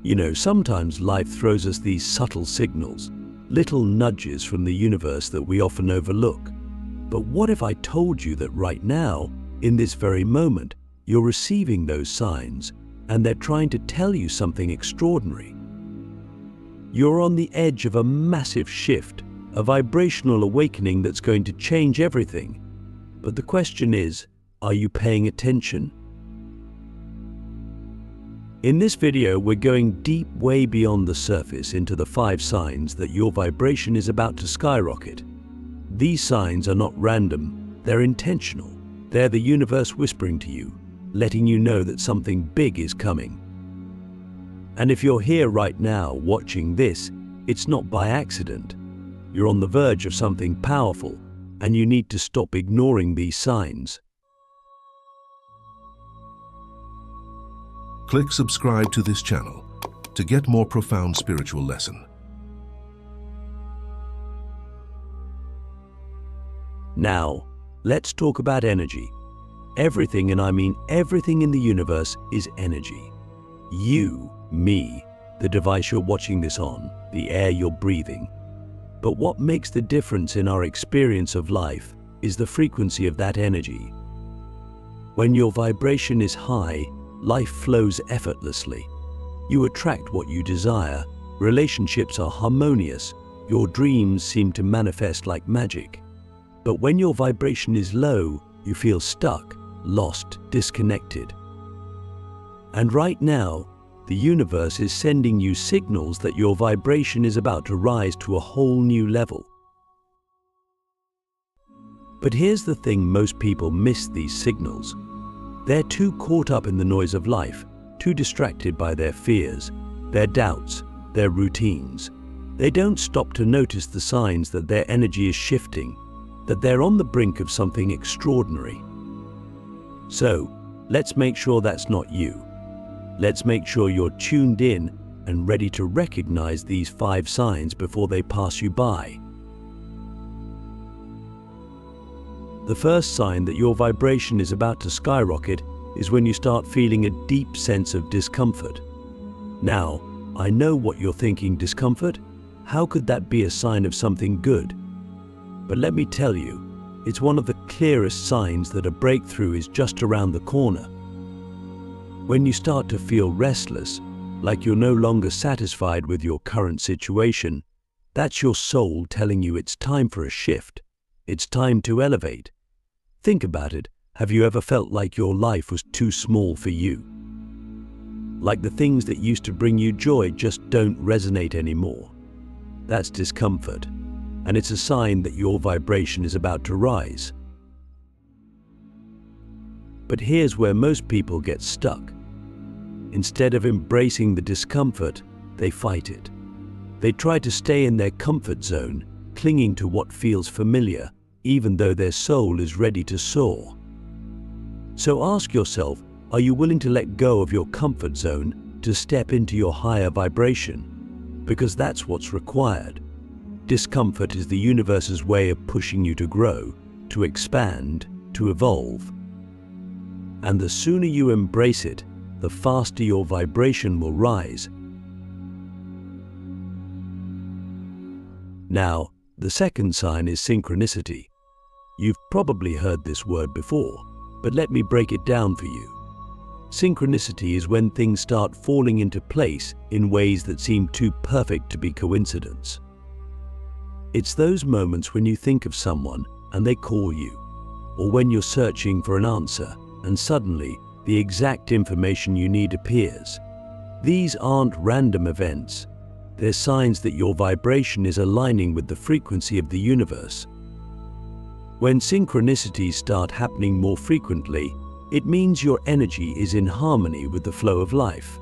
You know, sometimes life throws us these subtle signals, little nudges from the universe that we often overlook. But what if I told you that right now, in this very moment, you're receiving those signs and they're trying to tell you something extraordinary? You're on the edge of a massive shift, a vibrational awakening that's going to change everything. But the question is, are you paying attention? In this video, we're going deep, way beyond the surface, into the 5 signs that your vibration is about to skyrocket. These signs are not random, they're intentional. They're the universe whispering to you, letting you know that something big is coming. And if you're here right now watching this, it's not by accident. You're on the verge of something powerful, and you need to stop ignoring these signs. Click subscribe to this channel to get more profound spiritual lesson. Now, let's talk about energy. Everything, and I mean everything in the universe, is energy. You, me, the device you're watching this on, the air you're breathing. But what makes the difference in our experience of life is the frequency of that energy. When your vibration is high, life flows effortlessly. You attract what you desire, relationships are harmonious, your dreams seem to manifest like magic. But when your vibration is low, you feel stuck, lost, disconnected. And right now, the universe is sending you signals that your vibration is about to rise to a whole new level. But here's the thing: most people miss these signals. They're too caught up in the noise of life, too distracted by their fears, their doubts, their routines. They don't stop to notice the signs that their energy is shifting, that they're on the brink of something extraordinary. So, let's make sure that's not you. Let's make sure you're tuned in and ready to recognize these 5 signs before they pass you by. The first sign that your vibration is about to skyrocket is when you start feeling a deep sense of discomfort. Now, I know what you're thinking: discomfort? How could that be a sign of something good? But let me tell you, it's one of the clearest signs that a breakthrough is just around the corner. When you start to feel restless, like you're no longer satisfied with your current situation, that's your soul telling you it's time for a shift. It's time to elevate. Think about it. Have you ever felt like your life was too small for you? Like the things that used to bring you joy just don't resonate anymore? That's discomfort, and it's a sign that your vibration is about to rise. But here's where most people get stuck. Instead of embracing the discomfort, they fight it. They try to stay in their comfort zone, clinging to what feels familiar, even though their soul is ready to soar. So ask yourself, are you willing to let go of your comfort zone to step into your higher vibration? Because that's what's required. Discomfort is the universe's way of pushing you to grow, to expand, to evolve. And the sooner you embrace it, the faster your vibration will rise. Now, the second sign is synchronicity. You've probably heard this word before, but let me break it down for you. Synchronicity is when things start falling into place in ways that seem too perfect to be coincidence. It's those moments when you think of someone and they call you, or when you're searching for an answer and suddenly the exact information you need appears. These aren't random events. They're signs that your vibration is aligning with the frequency of the universe. When synchronicities start happening more frequently, it means your energy is in harmony with the flow of life.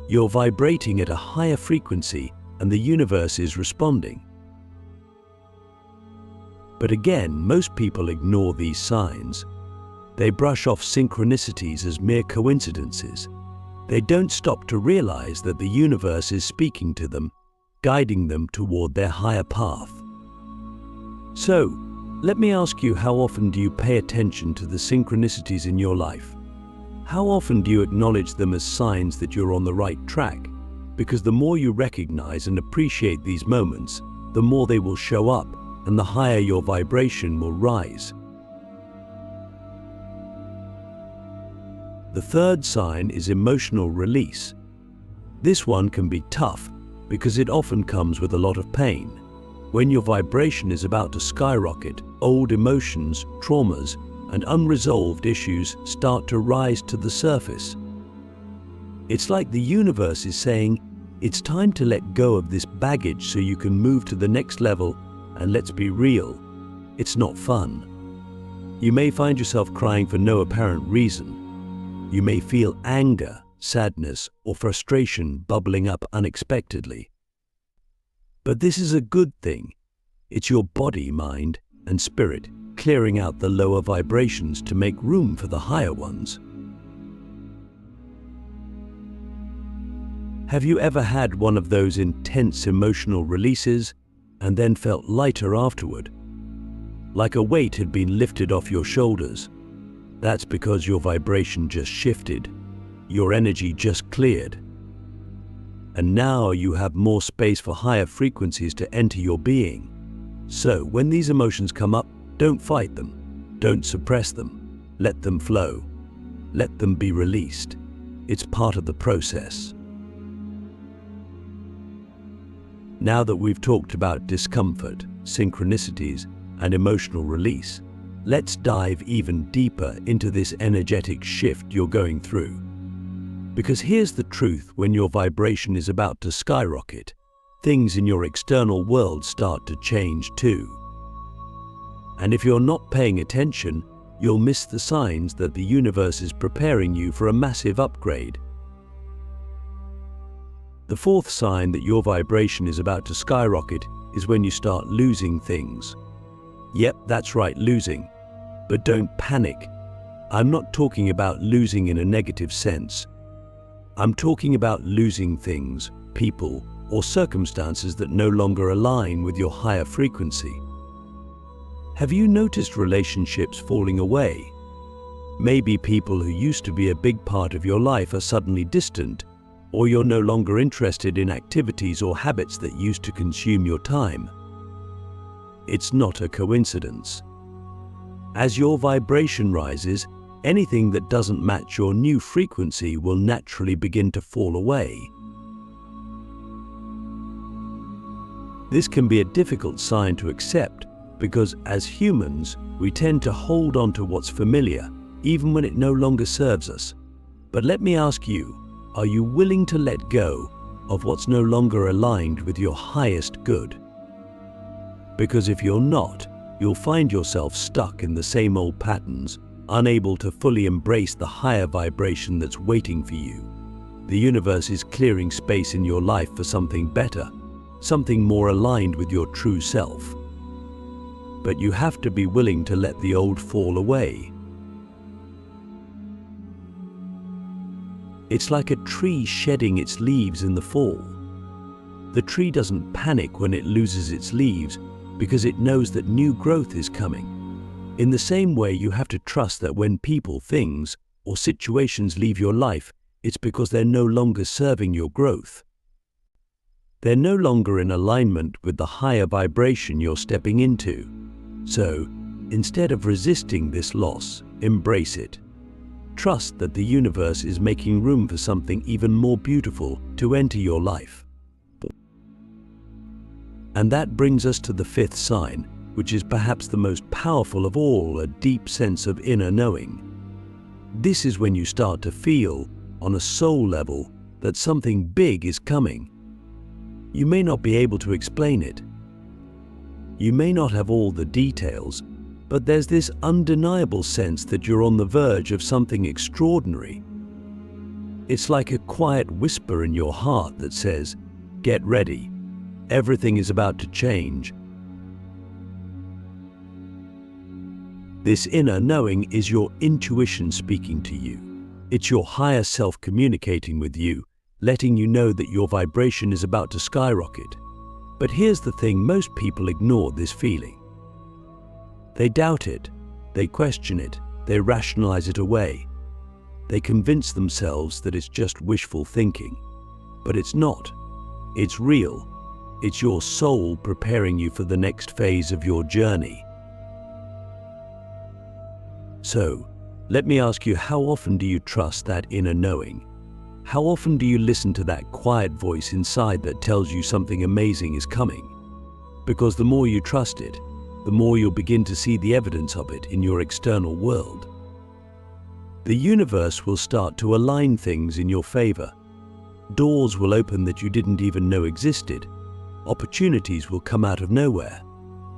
You're vibrating at a higher frequency and the universe is responding. But again, most people ignore these signs. They brush off synchronicities as mere coincidences. They don't stop to realize that the universe is speaking to them, guiding them toward their higher path. So, let me ask you, how often do you pay attention to the synchronicities in your life? How often do you acknowledge them as signs that you're on the right track? Because the more you recognize and appreciate these moments, the more they will show up and the higher your vibration will rise. The third sign is emotional release. This one can be tough because it often comes with a lot of pain. When your vibration is about to skyrocket, old emotions, traumas, and unresolved issues start to rise to the surface. It's like the universe is saying, it's time to let go of this baggage so you can move to the next level, and let's be real, it's not fun. You may find yourself crying for no apparent reason. You may feel anger, sadness, or frustration bubbling up unexpectedly. But this is a good thing. It's your body, mind, and spirit clearing out the lower vibrations to make room for the higher ones. Have you ever had one of those intense emotional releases and then felt lighter afterward? Like a weight had been lifted off your shoulders. That's because your vibration just shifted. Your energy just cleared. And now you have more space for higher frequencies to enter your being. So when these emotions come up, don't fight them. Don't suppress them. Let them flow. Let them be released. It's part of the process. Now that we've talked about discomfort, synchronicities, and emotional release, let's dive even deeper into this energetic shift you're going through. Because here's the truth: when your vibration is about to skyrocket, things in your external world start to change too. And if you're not paying attention, you'll miss the signs that the universe is preparing you for a massive upgrade. The fourth sign that your vibration is about to skyrocket is when you start losing things. Yep, that's right, losing. But don't panic. I'm not talking about losing in a negative sense. I'm talking about losing things, people, or circumstances that no longer align with your higher frequency. Have you noticed relationships falling away? Maybe people who used to be a big part of your life are suddenly distant, or you're no longer interested in activities or habits that used to consume your time. It's not a coincidence. As your vibration rises, anything that doesn't match your new frequency will naturally begin to fall away. This can be a difficult sign to accept because as humans, we tend to hold on to what's familiar, even when it no longer serves us. But let me ask you, are you willing to let go of what's no longer aligned with your highest good? Because if you're not, you'll find yourself stuck in the same old patterns, unable to fully embrace the higher vibration that's waiting for you. The universe is clearing space in your life for something better, something more aligned with your true self. But you have to be willing to let the old fall away. It's like a tree shedding its leaves in the fall. The tree doesn't panic when it loses its leaves because it knows that new growth is coming. In the same way, you have to trust that when people, things, or situations leave your life, it's because they're no longer serving your growth. They're no longer in alignment with the higher vibration you're stepping into. So, instead of resisting this loss, embrace it. Trust that the universe is making room for something even more beautiful to enter your life. And that brings us to the fifth sign, which is perhaps the most powerful of all, a deep sense of inner knowing. This is when you start to feel, on a soul level, that something big is coming. You may not be able to explain it. You may not have all the details, but there's this undeniable sense that you're on the verge of something extraordinary. It's like a quiet whisper in your heart that says, "Get ready. Everything is about to change." This inner knowing is your intuition speaking to you. It's your higher self communicating with you, letting you know that your vibration is about to skyrocket. But here's the thing: most people ignore this feeling. They doubt it, they question it, they rationalize it away. they convince themselves that it's just wishful thinking. But it's not. It's real. It's your soul preparing you for the next phase of your journey. So, let me ask you, how often do you trust that inner knowing? How often do you listen to that quiet voice inside that tells you something amazing is coming? Because the more you trust it, the more you'll begin to see the evidence of it in your external world. The universe will start to align things in your favor. Doors will open that you didn't even know existed. Opportunities will come out of nowhere.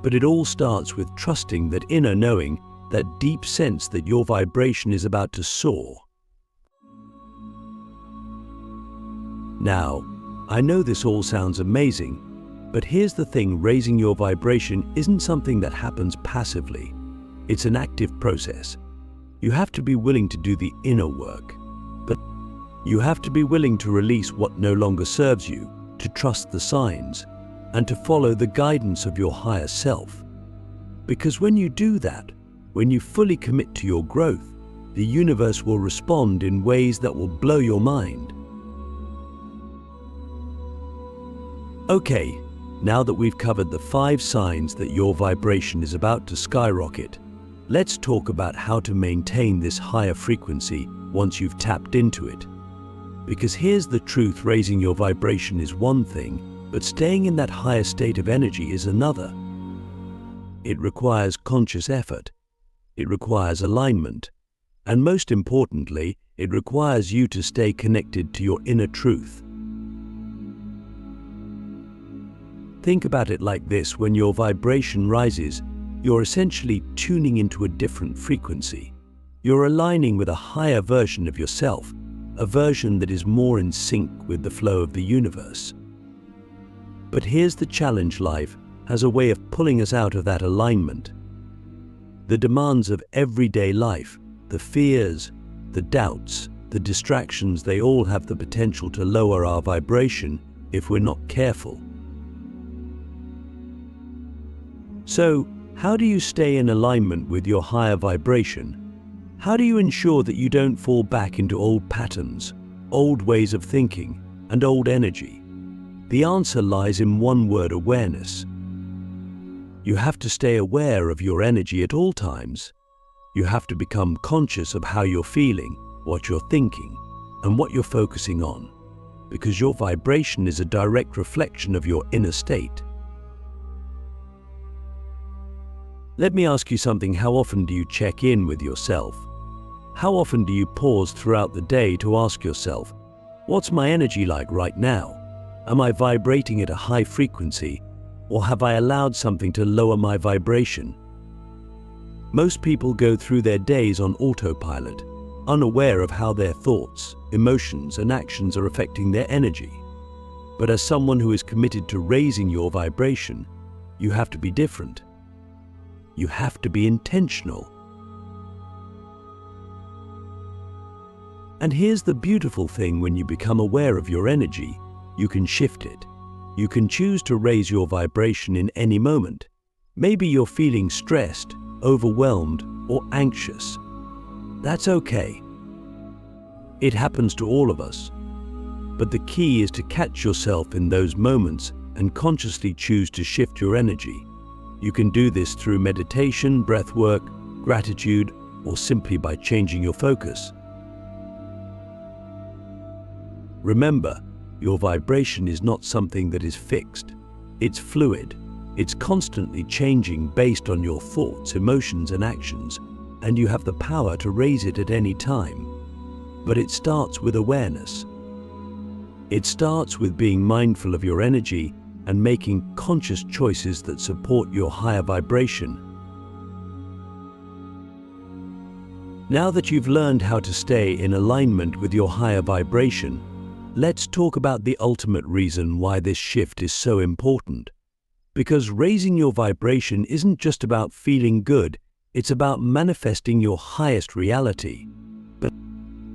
But it all starts with trusting that inner knowing, that deep sense that your vibration is about to soar. Now, I know this all sounds amazing, but here's the thing: raising your vibration isn't something that happens passively. It's an active process. You have to be willing to do the inner work, but you have to be willing to release what no longer serves you, to trust the signs, and to follow the guidance of your higher self. Because when you do that, when you fully commit to your growth, the universe will respond in ways that will blow your mind. Okay, now that we've covered the 5 signs that your vibration is about to skyrocket, let's talk about how to maintain this higher frequency once you've tapped into it. Because here's the truth: raising your vibration is one thing, but staying in that higher state of energy is another. It requires conscious effort. It requires alignment. And most importantly, it requires you to stay connected to your inner truth. Think about it like this: when your vibration rises, you're essentially tuning into a different frequency. You're aligning with a higher version of yourself, a version that is more in sync with the flow of the universe. But here's the challenge: life has a way of pulling us out of that alignment. The demands of everyday life, the fears, the doubts, the distractions, they all have the potential to lower our vibration if we're not careful. So, how do you stay in alignment with your higher vibration? How do you ensure that you don't fall back into old patterns, old ways of thinking, and old energy? The answer lies in one word: awareness. You have to stay aware of your energy at all times. You have to become conscious of how you're feeling, what you're thinking, and what you're focusing on, because your vibration is a direct reflection of your inner state. Let me ask you something: how often do you check in with yourself? How often do you pause throughout the day to ask yourself, what's my energy like right now? Am I vibrating at a high frequency, or have I allowed something to lower my vibration? Most people go through their days on autopilot, unaware of how their thoughts, emotions, and actions are affecting their energy. But as someone who is committed to raising your vibration, you have to be different. You have to be intentional. And here's the beautiful thing: when you become aware of your energy, you can shift it. You can choose to raise your vibration in any moment. Maybe you're feeling stressed, overwhelmed, or anxious. That's okay. It happens to all of us. But the key is to catch yourself in those moments and consciously choose to shift your energy. You can do this through meditation, breath work, gratitude, or simply by changing your focus. Remember, your vibration is not something that is fixed. It's fluid. It's constantly changing based on your thoughts, emotions, and actions, and you have the power to raise it at any time. But it starts with awareness. It starts with being mindful of your energy and making conscious choices that support your higher vibration. Now that you've learned how to stay in alignment with your higher vibration, let's talk about the ultimate reason why this shift is so important. Because raising your vibration isn't just about feeling good, it's about manifesting your highest reality. But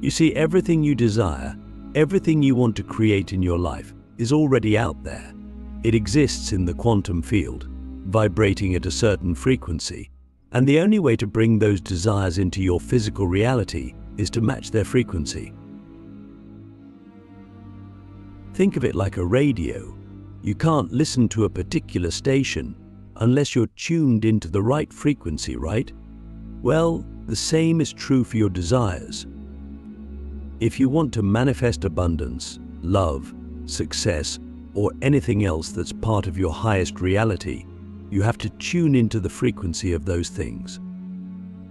you see, everything you desire, everything you want to create in your life is already out there. It exists in the quantum field, vibrating at a certain frequency. And the only way to bring those desires into your physical reality is to match their frequency. Think of it like a radio. You can't listen to a particular station unless you're tuned into the right frequency, right? Well, the same is true for your desires. If you want to manifest abundance, love, success, or anything else that's part of your highest reality, you have to tune into the frequency of those things.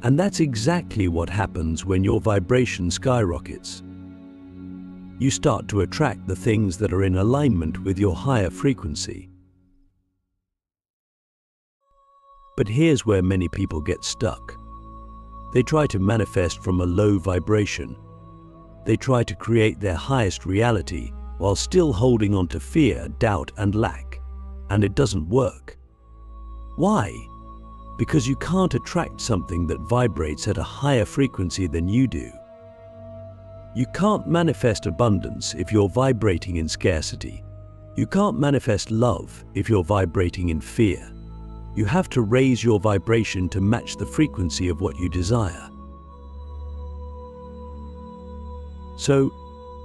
And that's exactly what happens when your vibration skyrockets. You start to attract the things that are in alignment with your higher frequency. But here's where many people get stuck. They try to manifest from a low vibration. They try to create their highest reality while still holding on to fear, doubt, and lack. And it doesn't work. Why? Because you can't attract something that vibrates at a higher frequency than you do. You can't manifest abundance if you're vibrating in scarcity. You can't manifest love if you're vibrating in fear. You have to raise your vibration to match the frequency of what you desire. So,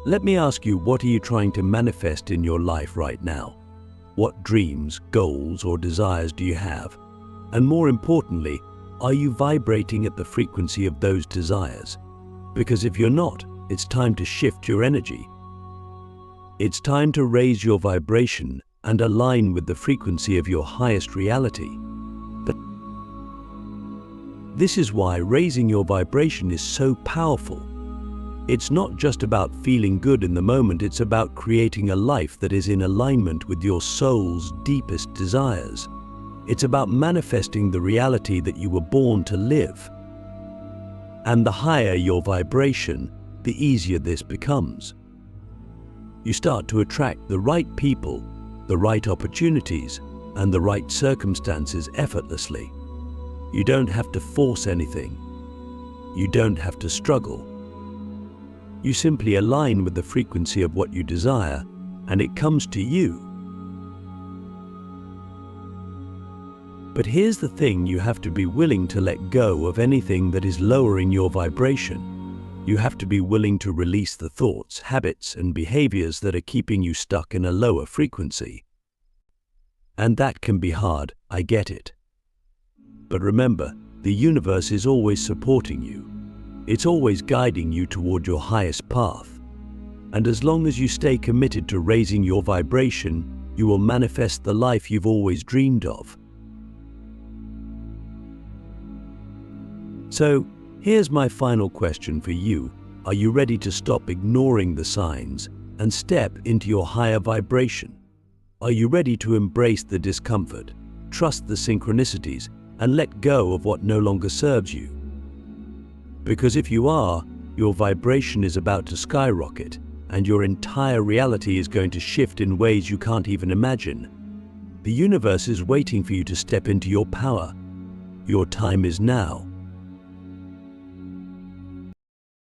let me ask you, what are you trying to manifest in your life right now? What dreams, goals, or desires do you have? And more importantly, are you vibrating at the frequency of those desires? Because if you're not, it's time to shift your energy. It's time to raise your vibration and align with the frequency of your highest reality. This is why raising your vibration is so powerful. It's not just about feeling good in the moment, it's about creating a life that is in alignment with your soul's deepest desires. It's about manifesting the reality that you were born to live. And the higher your vibration, the easier this becomes. You start to attract the right people, the right opportunities, and the right circumstances effortlessly. You don't have to force anything. You don't have to struggle. You simply align with the frequency of what you desire, and it comes to you. But here's the thing: you have to be willing to let go of anything that is lowering your vibration. You have to be willing to release the thoughts, habits, and behaviors that are keeping you stuck in a lower frequency. And that can be hard, I get it. But remember, the universe is always supporting you. It's always guiding you toward your highest path. And as long as you stay committed to raising your vibration, you will manifest the life you've always dreamed of. So, here's my final question for you. Are you ready to stop ignoring the signs and step into your higher vibration? Are you ready to embrace the discomfort, trust the synchronicities, and let go of what no longer serves you? Because if you are, your vibration is about to skyrocket, and your entire reality is going to shift in ways you can't even imagine. The universe is waiting for you to step into your power. Your time is now.